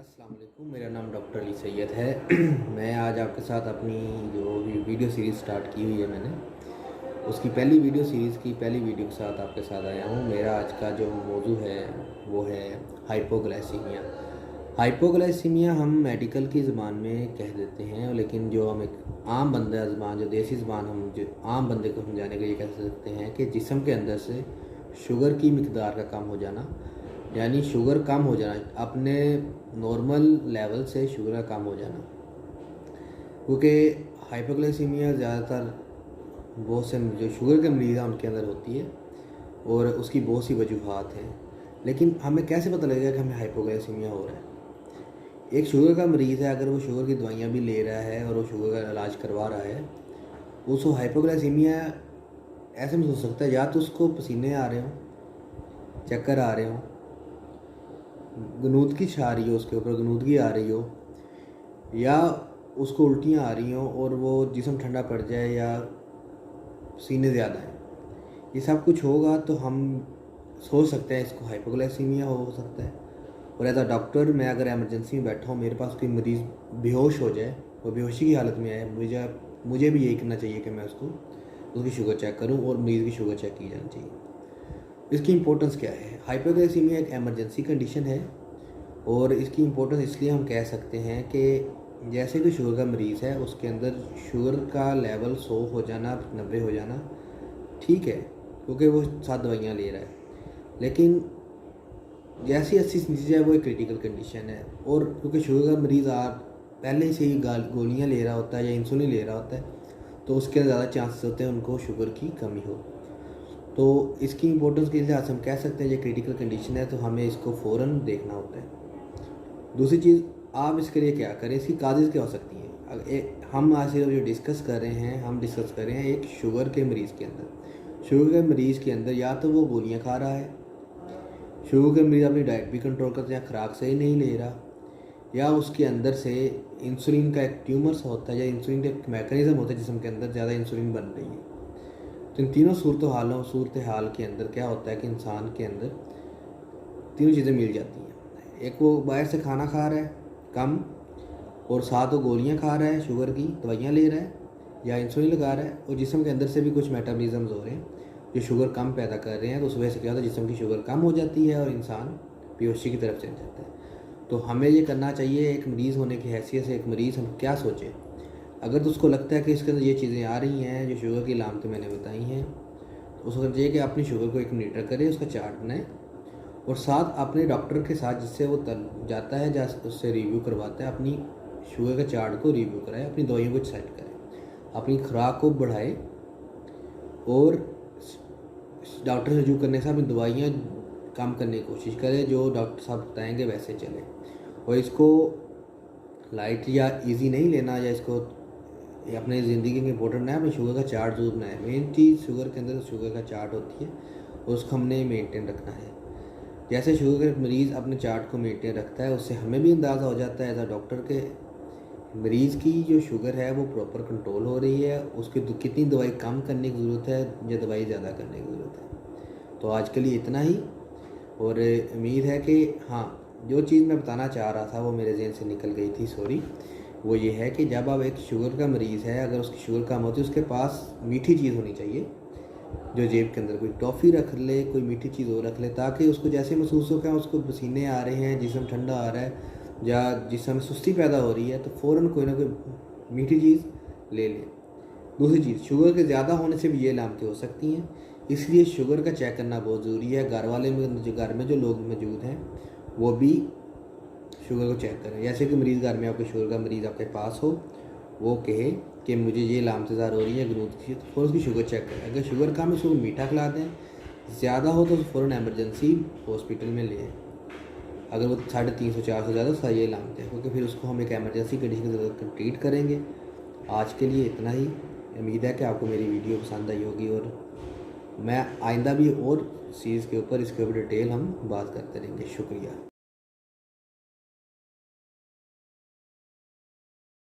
अस्सलाम वालेकुम, मेरा नाम डॉक्टर अली सैयद है। मैं आज आपके साथ अपनी जो वीडियो सीरीज़ स्टार्ट की हुई है मैंने, उसकी पहली वीडियो सीरीज़ की पहली वीडियो के साथ आपके साथ आया हूँ। मेरा आज का जो मौजू है वो है हाइपोग्लाइसीमिया। हाइपोग्लाइसीमिया हम मेडिकल की ज़बान में कह देते हैं, लेकिन जो हम एक आम बंदा ज़बान, जो देसी ज़बान, हम जो आम बंदे को समझाने के लिए कह सकते हैं कि जिस्म के अंदर से शुगर की मिकदार का कम हो जाना, यानी शुगर कम हो जाना, अपने नॉर्मल लेवल से शुगर का कम हो जाना। क्योंकि हाइपोग्लाइसीमिया ज़्यादातर बहुत से जो शुगर के मरीज़ हैं उनके अंदर होती है और उसकी बहुत सी वजूहात हैं। लेकिन हमें कैसे पता लगेगा कि हमें हाइपोग्लाइसीमिया हो रहा है? एक शुगर का मरीज़ है, अगर वो शुगर की दवाइयाँ भी ले रहा है और वो शुगर का इलाज करवा रहा है, उसको हाइपोग्लाइसीमिया ऐसे महसूस हो सकता है, या तो उसको पसीने आ रहे हों, चक्कर आ रहे हों, गनूदगी छा रही हो, उसके ऊपर गनूदगी आ रही हो, या उसको उल्टियाँ आ रही हों और वो जिस्म ठंडा पड़ जाए, या पसीने ज़्यादा हैं। ये सब कुछ होगा तो हम सोच सकते हैं इसको हाइपोग्लाइसीमिया हो सकता है। और एज अ डॉक्टर, मैं अगर एमरजेंसी में बैठा हूँ, मेरे पास कोई मरीज़ बेहोश हो जाए, वो बेहोशी की हालत में आए, मुझे भी यही करना चाहिए कि मैं उसकी शुगर चेक करूँ और मरीज़ की शुगर चेक की जानी चाहिए। इसकी इम्पोर्टेंस क्या है? हाइपोग्लाइसीमिया एक एमरजेंसी कंडीशन है और इसकी इम्पोर्टेंस इसलिए हम कह सकते हैं कि जैसे कि शुगर का मरीज़ है, उसके अंदर शुगर का लेवल 100 हो जाना, 90 हो जाना ठीक है, क्योंकि वो 7 दवाइयाँ ले रहा है। लेकिन जैसी 80 से नीचे जाए वो एक क्रिटिकल कंडीशन है, और क्योंकि शुगर का मरीज़ पहले से ही गोलियाँ ले रहा होता है या इंसुलिन ले रहा होता है, तो उसके ज़्यादा चांसेस होते हैं उनको शुगर की कमी हो। तो इसकी इम्पोर्टेंस के लिहाज से हम कह सकते हैं ये क्रिटिकल कंडीशन है, तो हमें इसको फ़ौरन देखना होता है। दूसरी चीज़, आप इसके लिए क्या करें, इसकी काजेज़ क्या हो सकती हैं? हम आज सिर्फ जो डिस्कस कर रहे हैं, हम डिस्कस कर रहे हैं एक शुगर के मरीज़ के अंदर। शुगर के मरीज़ के अंदर या तो वो गोलियाँ खा रहा है, शुगर के मरीज़ अपनी डाइट भी कंट्रोल करते हैं, खुराक सही नहीं ले रहा, या उसके अंदर से इंसुलिन का एक ट्यूमर्स होता है, या इंसुलिन का एक मैकेनिज़्म होता है जिसम के अंदर ज़्यादा इंसुलिन बन रही है। तो इन तीनों सूरत हाल के अंदर क्या होता है कि इंसान के अंदर तीनों चीज़ें मिल जाती हैं। एक वो बाहर से खाना खा रहा है कम, और साथ वो गोलियाँ खा रहा है, शुगर की दवाइयाँ ले रहा है या इंसुलिन लगा रहा है, और जिस्म के अंदर से भी कुछ मेटाबॉलिज्म्स हो रहे हैं जो शुगर कम पैदा कर रहे हैं। तो उस वजह से क्या होता है, जिस्म की शुगर कम हो जाती है और इंसान बेहोशी की तरफ चल जाता है। तो हमें ये करना चाहिए, एक मरीज़ होने की हैसियत से एक मरीज़ हम क्या सोचें, अगर तो उसको लगता है कि इसके अंदर ये चीज़ें आ रही हैं जो शुगर की अलामतें मैंने बताई हैं, तो उसको चाहिए कि अपनी शुगर को एक मॉनिटर करे, उसका चार्ट बनाए, और साथ अपने डॉक्टर के साथ जिससे वो जाता है, या उससे रिव्यू करवाता है, अपनी शुगर के चार्ट को रिव्यू कराए, अपनी दवाइयों को सेट करे, अपनी खुराक को बढ़ाए, और डॉक्टर से रजू करने से अपनी दवाइयाँ कम करने की कोशिश करे, जो डॉक्टर साहब बताएंगे वैसे चले। और इसको लाइट या इजी नहीं लेना, या इसको अपनी ज़िंदगी में इम्पोर्टेंट है, अपनी शुगर का चार्ट जरूर बनाए। मेन चीज़ शुगर के अंदर शुगर का चार्ट होती है, और उसको हमने मेंटेन रखना है। जैसे शुगर का मरीज़ अपने चार्ट को मेंटेन रखता है, उससे हमें भी अंदाज़ा हो जाता है एज अ डॉक्टर के मरीज़ की जो शुगर है वो प्रॉपर कंट्रोल हो रही है, उसकी कितनी दवाई कम करने की ज़रूरत है या दवाई ज़्यादा करने की ज़रूरत है। तो आज के लिए इतना ही, और उम्मीद है कि हाँ, जो चीज़ मैं बताना चाह रहा था वो मेरे ज़हन से निकल गई थी, सॉरी। वो ये है कि जब आप एक शुगर का मरीज़ है, अगर उसकी शुगर कम होती है, उसके पास मीठी चीज़ होनी चाहिए, जो जेब के अंदर कोई टॉफ़ी रख ले, कोई मीठी चीज़ और रख ले, ताकि उसको जैसे महसूस हो कि उसको पसीने आ रहे हैं, जिस्म ठंडा आ रहा है, या जिसम में सुस्ती पैदा हो रही है, तो फ़ौरन कोई ना कोई मीठी चीज़ ले लें। दूसरी चीज़, शुगर के ज़्यादा होने से भी ये अलामतें हो सकती हैं, इसलिए शुगर का चेक करना बहुत ज़रूरी है। घर में जो लोग मौजूद हैं वो भी शुगर को चेक करें। जैसे कि मरीज़ घर में आपके शुगर का मरीज़ आपके पास हो, वो कहे कि मुझे ये अलामतें ज़्यादा हो रही है गनूद की, तो फ़ौरन उसकी शुगर चेक करें। अगर शुगर कम है उसको मीठा खिला दें, ज़्यादा हो तो फ़ौरन एमरजेंसी हॉस्पिटल में ले आएं। अगर वो 350 400 ज़्यादा तो ये अलामतें हैं, क्योंकि फिर उसको हम एक एमरजेंसी कंडीशन की ज़रूरत ट्रीट करेंगे। आज के लिए इतना ही। उम्मीद है कि आपको मेरी वीडियो पसंद आई होगी, और मैं आइंदा भी और चीज़ के ऊपर इसके ऊपर डिटेल हम बात करते रहेंगे। शुक्रिया।